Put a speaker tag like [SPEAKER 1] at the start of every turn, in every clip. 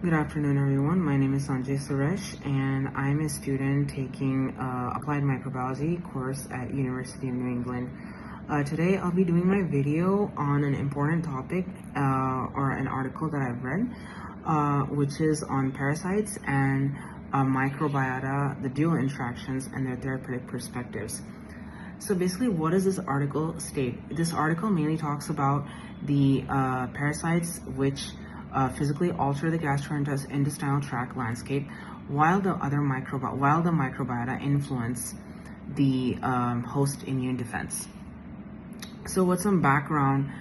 [SPEAKER 1] Good afternoon, everyone. My name is Sanjay Suresh, and I'm a student taking Applied Microbiology course at University of New England. Today, I'll be doing my video on an important topic or an article that I've read, which is on parasites and microbiota, the dual interactions, and their therapeutic perspectives. So basically, what does this article state? This article mainly talks about the parasites which physically alter the gastrointestinal tract landscape, while the microbiota influence the host immune defense. So what's some background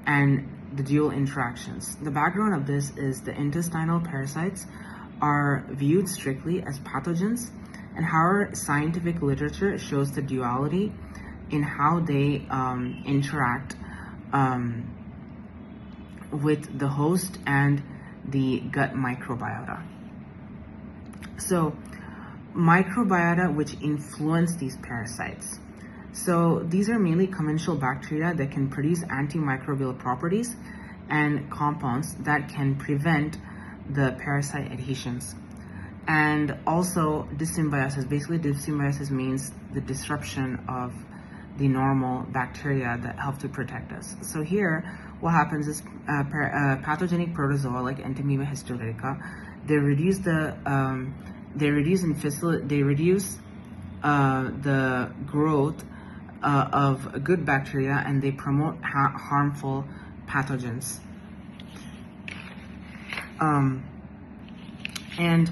[SPEAKER 1] and the dual interactions? The background of this is the intestinal parasites are viewed strictly as pathogens, and however scientific literature shows the duality in how they interact with the host and the gut microbiota. So microbiota which influence these parasites. So these are mainly commensal bacteria that can produce antimicrobial properties and compounds that can prevent the parasite adhesions. And also dyssymbiosis. Basically, dyssymbiosis means the disruption of the normal bacteria that help to protect us. So here, what happens is pathogenic protozoa like Entamoeba histolytica, they reduce the growth of good bacteria, and they promote harmful pathogens. And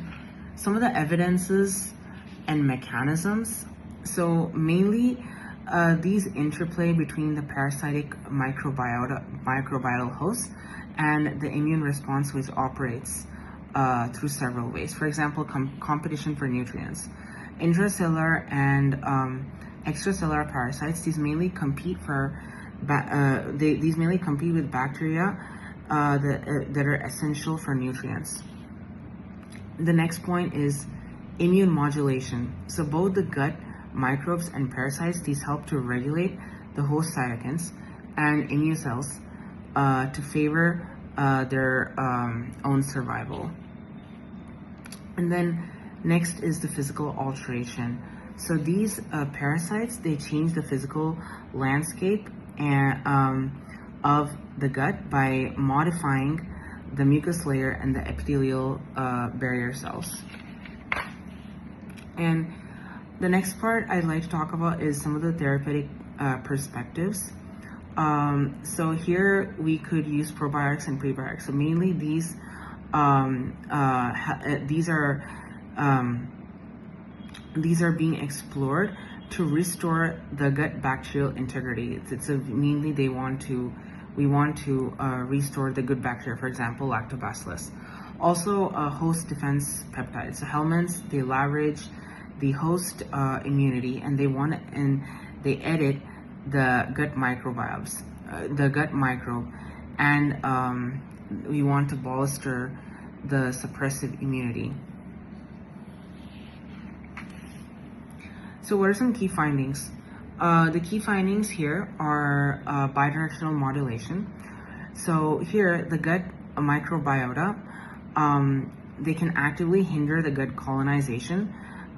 [SPEAKER 1] some of the evidences and mechanisms. So mainly these interplay between the parasitic microbial host and the immune response, which operates through several ways. For example, competition for nutrients. Intracellular and extracellular parasites, these mainly compete with bacteria that are essential for nutrients. The next point is immune modulation. So both the gut microbes and parasites, these help to regulate the host cytokines and immune cells to favor their own survival. And then next is the physical alteration. So these parasites, they change the physical landscape of the gut by modifying the mucus layer and the epithelial barrier cells. And the next part I'd like to talk about is some of the therapeutic perspectives. So here we could use probiotics and prebiotics. So mainly these are being explored to restore the gut bacterial integrity. So mainly we want to restore the good bacteria, for example, lactobacillus. Also, host defense peptides. So helminths, they leverage the host immunity, and they edit the gut microbes, and we want to bolster the suppressive immunity. So what are some key findings? The key findings here are bidirectional modulation. So here, the gut microbiota, they can actively hinder the gut colonization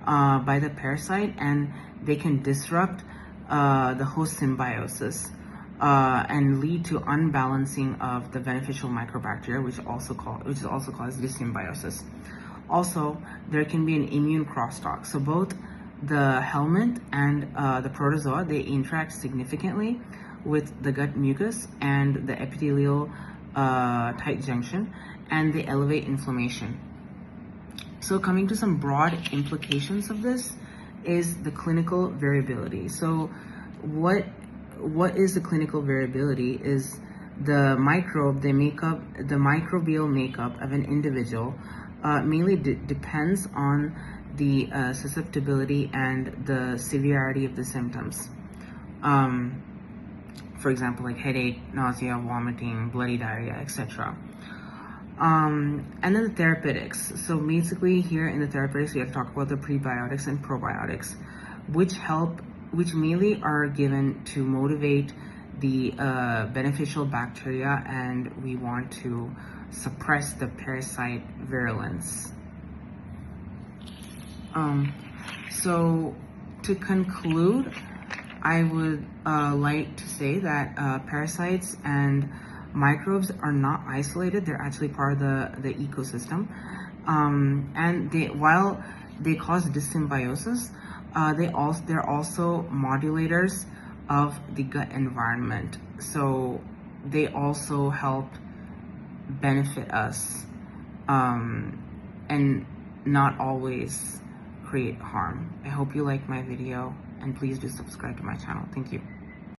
[SPEAKER 1] by the parasite, and they can disrupt the host symbiosis and lead to unbalancing of the beneficial microbacteria, which is also called dyssymbiosis. Also, there can be an immune crosstalk. So both the helminth and the protozoa, they interact significantly with the gut mucus and the epithelial tight junction, and they elevate inflammation. So coming to some broad implications of this is the clinical variability. So what is the clinical variability is the microbial makeup of an individual mainly depends on the susceptibility and the severity of the symptoms. For example, like headache, nausea, vomiting, bloody diarrhea, etc. And then the therapeutics. So basically here in the therapeutics, we have to talk about the prebiotics and probiotics, which mainly are given to motivate the beneficial bacteria, and we want to suppress the parasite virulence. So to conclude, I would like to say that parasites and microbes are not isolated. They're actually part of the ecosystem. And while they cause dyssymbiosis, they're also modulators of the gut environment. So they also help benefit us, and not always create harm. I hope you like my video, and please do subscribe to my channel. Thank you.